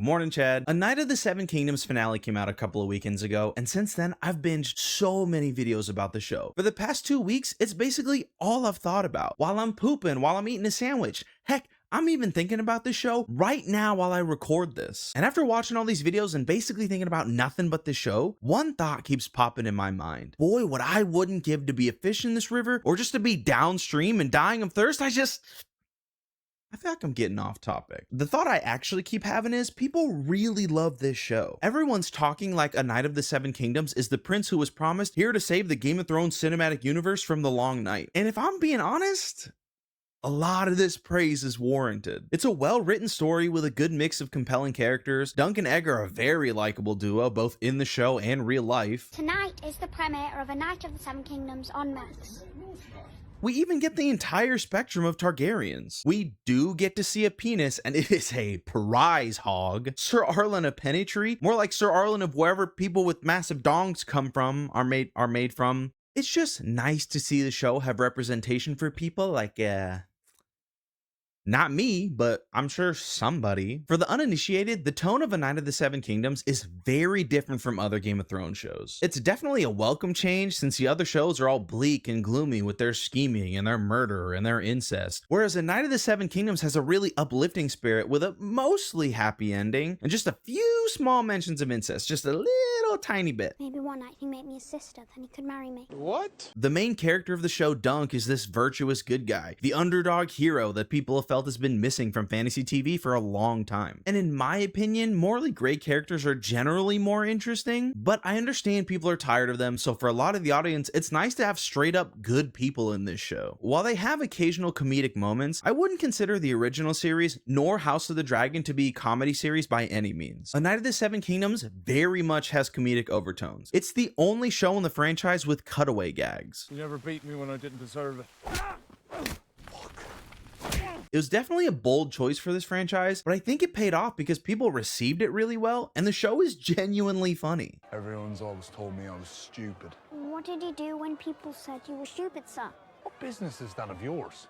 Morning, Chad. A Knight of the Seven Kingdoms finale came out a couple of weekends ago, and since then, I've binged so many videos about the show. For the past 2 weeks, it's basically all I've thought about. While I'm pooping, while I'm eating a sandwich. Heck, I'm even thinking about this show right now while I record this. And after watching all these videos and basically thinking about nothing but this show, one thought keeps popping in my mind. Boy, what I wouldn't give to be a fish in this river, or just to be downstream and dying of thirst. I feel like I'm getting off topic. The thought I actually keep having is people really love this show. Everyone's talking like A Knight of the Seven Kingdoms is the prince who was promised here to save the Game of Thrones cinematic universe from the long night. And if I'm being honest, a lot of this praise is warranted. It's a well-written story with a good mix of compelling characters. Dunk and Egg are a very likable duo, both in the show and real life. Tonight is the premiere of A Knight of the Seven Kingdoms on Max. We even get the entire spectrum of Targaryens. We do get to see a penis, and it is a prize hog. Sir Arlen of Pennytree, more like Sir Arlen of wherever people with massive dongs come from, are made from. It's just nice to see the show have representation for people like, not me, but I'm sure somebody. For the uninitiated, the tone of A Knight of the Seven Kingdoms is very different from other Game of Thrones shows. It's definitely a welcome change since the other shows are all bleak and gloomy with their scheming and their murder and their incest, whereas A Knight of the Seven Kingdoms has a really uplifting spirit with a mostly happy ending and just a few small mentions of incest, just a little tiny bit. Maybe one night he can make me his sister, then he could marry me. What? The main character of the show, Dunk, is this virtuous good guy, the underdog hero that people have felt has been missing from fantasy TV for a long time. And in my opinion, morally gray characters are generally more interesting, but I understand people are tired of them, so for a lot of the audience, it's nice to have straight up good people in this show. While they have occasional comedic moments, I wouldn't consider the original series nor House of the Dragon to be comedy series by any means. A Knight of the Seven Kingdoms very much has comedic overtones. It's the only show in the franchise with cutaway gags. You never beat me when I didn't deserve it. It was definitely a bold choice for this franchise, but I think it paid off because people received it really well, and the show is genuinely funny. Everyone's always told me I was stupid. What did you do when people said you were stupid, sir? What business is that of yours?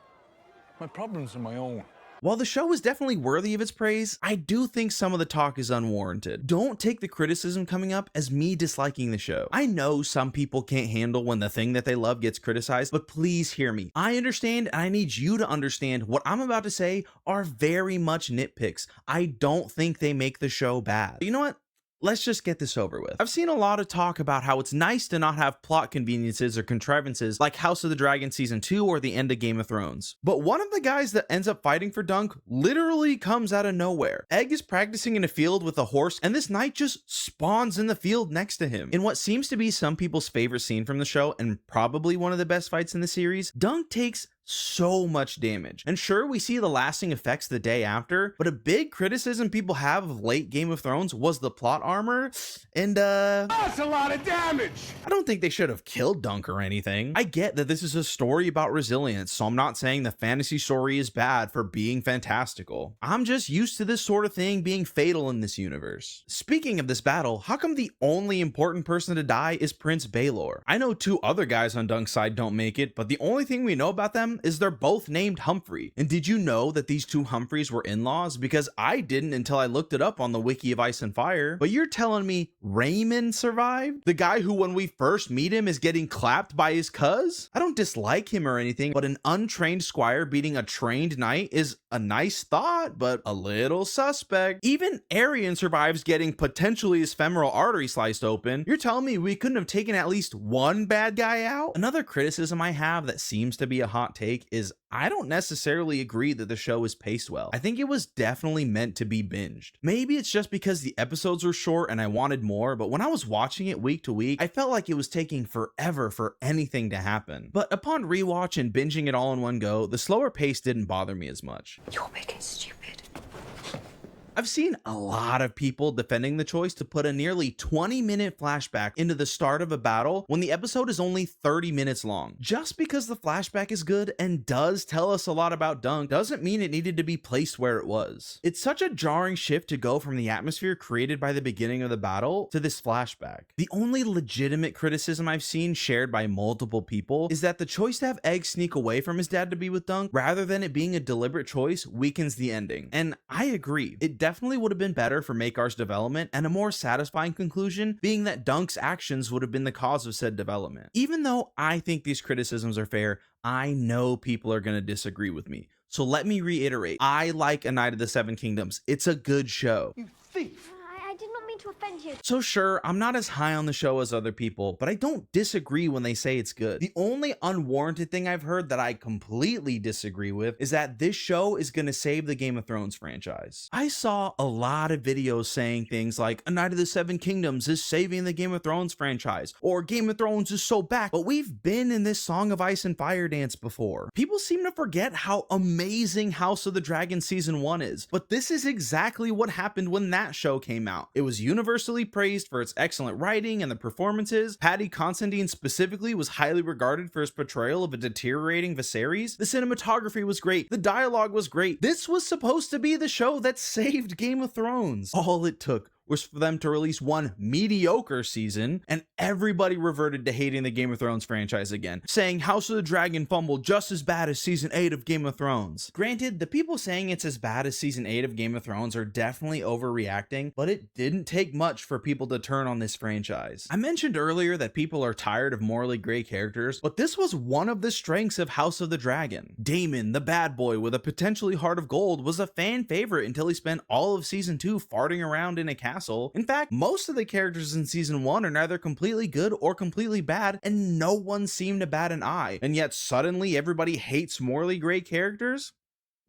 My problems are my own. While the show is definitely worthy of its praise, I do think some of the talk is unwarranted. Don't take the criticism coming up as me disliking the show. I know some people can't handle when the thing that they love gets criticized, but please hear me. I understand, and I need you to understand what I'm about to say are very much nitpicks. I don't think they make the show bad. You know what? Let's just get this over with. I've seen a lot of talk about how it's nice to not have plot conveniences or contrivances like House of the Dragon Season 2 or the end of Game of Thrones. But one of the guys that ends up fighting for Dunk literally comes out of nowhere. Egg is practicing in a field with a horse, and this knight just spawns in the field next to him. In what seems to be some people's favorite scene from the show, and probably one of the best fights in the series, Dunk takes so much damage. And sure, we see the lasting effects the day after, but a big criticism people have of late Game of Thrones was the plot armor, and That's a lot of damage! I don't think they should have killed Dunk or anything. I get that this is a story about resilience, so I'm not saying the fantasy story is bad for being fantastical. I'm just used to this sort of thing being fatal in this universe. Speaking of this battle, how come the only important person to die is Prince Baelor? I know two other guys on Dunk's side don't make it, but the only thing we know about them is they're both named Humphrey. And did you know that these two Humphreys were in-laws? Because I didn't until I looked it up on the Wiki of Ice and Fire. But you're telling me Raymond survived? The guy who when we first meet him is getting clapped by his cuz? I don't dislike him or anything, but an untrained squire beating a trained knight is a nice thought, but a little suspect. Even Aerion survives getting potentially his femoral artery sliced open. You're telling me we couldn't have taken at least one bad guy out? Another criticism I have that seems to be a hot take is I don't necessarily agree that the show is paced well. I think it was definitely meant to be binged. Maybe it's just because the episodes were short and I wanted more, but when I was watching it week to week, I felt like it was taking forever for anything to happen. But upon rewatch and binging it all in one go, the slower pace didn't bother me as much. You're making stupid. I've seen a lot of people defending the choice to put a nearly 20-minute flashback into the start of a battle when the episode is only 30 minutes long. Just because the flashback is good and does tell us a lot about Dunk doesn't mean it needed to be placed where it was. It's such a jarring shift to go from the atmosphere created by the beginning of the battle to this flashback. The only legitimate criticism I've seen shared by multiple people is that the choice to have Egg sneak away from his dad to be with Dunk rather than it being a deliberate choice weakens the ending. And I agree. It definitely would have been better for Makar's development, and a more satisfying conclusion being that Dunk's actions would have been the cause of said development. Even though I think these criticisms are fair, I know people are going to disagree with me. So let me reiterate, I like A Knight of the Seven Kingdoms. It's a good show. You thief! I did not mean to offend you. So sure, I'm not as high on the show as other people, but I don't disagree when they say it's good. The only unwarranted thing I've heard that I completely disagree with is that this show is going to save the Game of Thrones franchise. I saw a lot of videos saying things like A Knight of the Seven Kingdoms is saving the Game of Thrones franchise, or Game of Thrones is so back, but we've been in this Song of Ice and Fire dance before. People seem to forget how amazing House of the Dragon Season 1 is, but this is exactly what happened when that show came out. It was universally praised for its excellent writing and the performances. Paddy Considine specifically was highly regarded for his portrayal of a deteriorating Viserys. The cinematography was great. The dialogue was great. This was supposed to be the show that saved Game of Thrones. All it took was for them to release one mediocre season, and everybody reverted to hating the Game of Thrones franchise again, saying House of the Dragon fumbled just as bad as season 8 of Game of Thrones. Granted, the people saying it's as bad as season 8 of Game of Thrones are definitely overreacting, but it didn't take much for people to turn on this franchise. I mentioned earlier that people are tired of morally gray characters, but this was one of the strengths of House of the Dragon. Daemon, the bad boy with a potentially heart of gold, was a fan favorite until he spent all of season 2 farting around in a castle. In fact, most of the characters in season 1 are neither completely good or completely bad, and no one seemed to bat an eye. And yet suddenly everybody hates morally gray characters?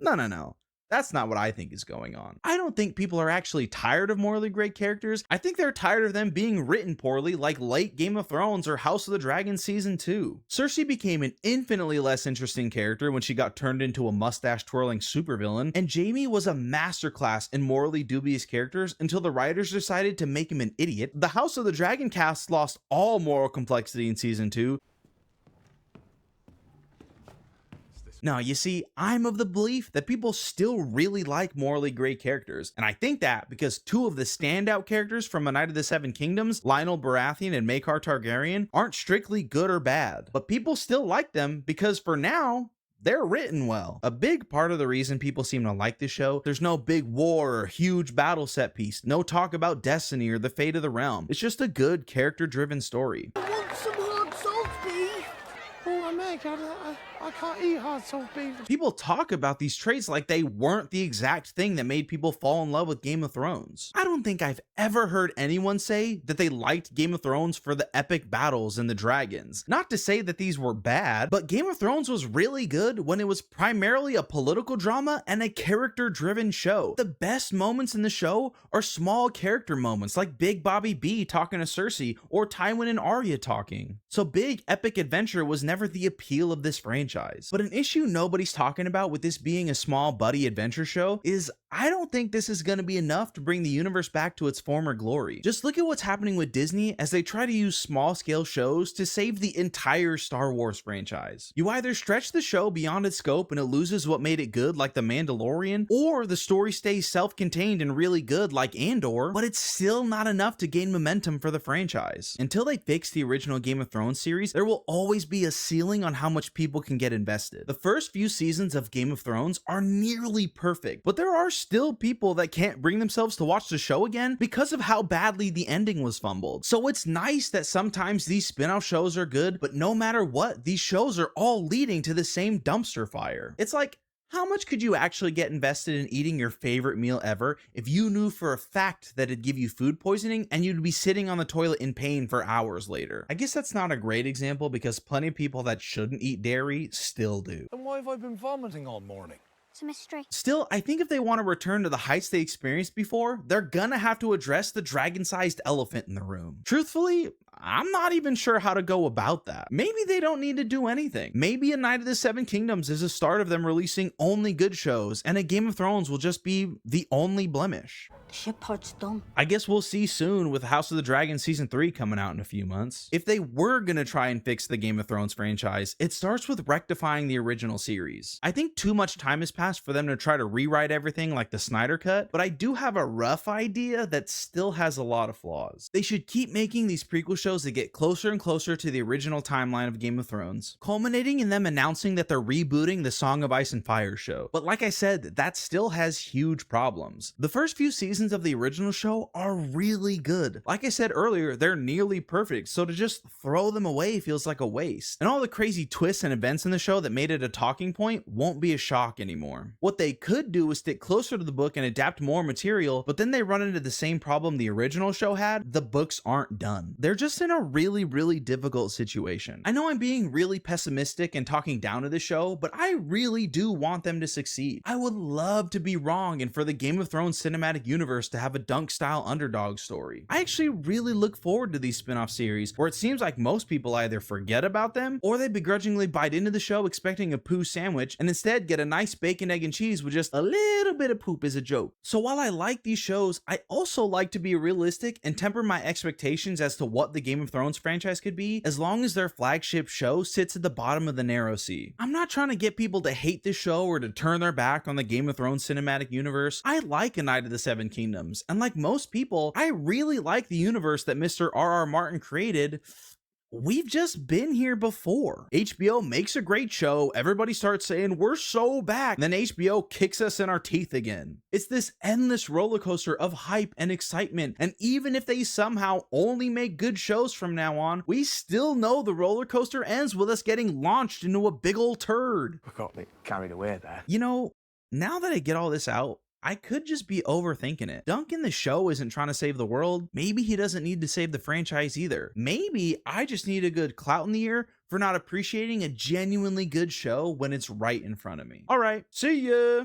No. That's not what I think is going on. I don't think people are actually tired of morally great characters. I think they're tired of them being written poorly, like late Game of Thrones or House of the Dragon Season 2. Cersei became an infinitely less interesting character when she got turned into a mustache-twirling supervillain, and Jaime was a masterclass in morally dubious characters until the writers decided to make him an idiot. The House of the Dragon cast lost all moral complexity in Season 2. Now, you see, I'm of the belief that people still really like morally gray characters, and I think that because two of the standout characters from A Knight of the Seven Kingdoms, Lionel Baratheon and Maekar Targaryen, aren't strictly good or bad, but people still like them because for now, they're written well. A big part of the reason people seem to like this show, there's no big war or huge battle set piece, no talk about destiny or the fate of the realm. It's just a good character-driven story. I want some hard salt beef! Oh, Meg, I can't eat hard salt beef. People talk about these traits like they weren't the exact thing that made people fall in love with Game of Thrones. I don't think I've ever heard anyone say that they liked Game of Thrones for the epic battles and the dragons. Not to say that these were bad, but Game of Thrones was really good when it was primarily a political drama and a character-driven show. The best moments in the show are small character moments like Big Bobby B talking to Cersei or Tywin and Arya talking. So big epic adventure was never the appeal of this franchise. But an issue nobody's talking about with this being a small buddy adventure show is I don't think this is going to be enough to bring the universe back to its former glory. Just look at what's happening with Disney as they try to use small scale shows to save the entire Star Wars franchise. You either stretch the show beyond its scope and it loses what made it good like The Mandalorian, or the story stays self-contained and really good like Andor, but it's still not enough to gain momentum for the franchise. Until they fix the original Game of Thrones series, there will always be a ceiling on how much people can get invested. The first few seasons of Game of Thrones are nearly perfect, but there are still people that can't bring themselves to watch the show again because of how badly the ending was fumbled. So it's nice that sometimes these spin-off shows are good, but no matter what, these shows are all leading to the same dumpster fire. It's like, how much could you actually get invested in eating your favorite meal ever if you knew for a fact that it'd give you food poisoning and you'd be sitting on the toilet in pain for hours later? I guess that's not a great example because plenty of people that shouldn't eat dairy still do. Then why have I been vomiting all morning? It's a mystery. Still, I think if they want to return to the heights they experienced before, they're gonna have to address the dragon-sized elephant in the room. Truthfully, I'm not even sure how to go about that. Maybe they don't need to do anything. Maybe A Knight of the Seven Kingdoms is a start of them releasing only good shows, and A Game of Thrones will just be the only blemish. The ship pod's done. I guess we'll see soon with House of the Dragon Season 3 coming out in a few months. If they were gonna try and fix the Game of Thrones franchise, it starts with rectifying the original series. I think too much time has passed for them to try to rewrite everything like the Snyder Cut, but I do have a rough idea that still has a lot of flaws. They should keep making these prequel shows shows that get closer and closer to the original timeline of Game of Thrones, culminating in them announcing that they're rebooting the Song of Ice and Fire show. But like I said, that still has huge problems. The first few seasons of the original show are really good. Like I said earlier, they're nearly perfect, so to just throw them away feels like a waste. And all the crazy twists and events in the show that made it a talking point won't be a shock anymore. What they could do is stick closer to the book and adapt more material, but then they run into the same problem the original show had. The books aren't done. They're just in a really difficult situation. I know I'm being really pessimistic and talking down to the show, but I really do want them to succeed. I would love to be wrong and for the Game of Thrones cinematic universe to have a Dunk style underdog story. I actually really look forward to these spin-off series where it seems like most people either forget about them or they begrudgingly bite into the show expecting a poo sandwich and instead get a nice bacon, egg, and cheese with just a little bit of poop as a joke. So while I like these shows, I also like to be realistic and temper my expectations as to what the Game of Thrones franchise could be, as long as their flagship show sits at the bottom of the narrow sea. I'm not trying to get people to hate the show or to turn their back on the Game of Thrones cinematic universe. I like A Knight of the Seven Kingdoms, and like most people, I really like the universe that Mr. R.R. Martin created. We've just been here before. HBO makes a great show, everybody starts saying we're so back, then HBO kicks us in our teeth again. It's this endless roller coaster of hype and excitement, and even if they somehow only make good shows from now on, we still know the roller coaster ends with us getting launched into a big old turd. We got a bit carried away there. You know, now that I get all this out, I could just be overthinking it. Dunk in the show isn't trying to save the world. Maybe he doesn't need to save the franchise either. Maybe I just need a good clout in the ear for not appreciating a genuinely good show when it's right in front of me. All right, see ya.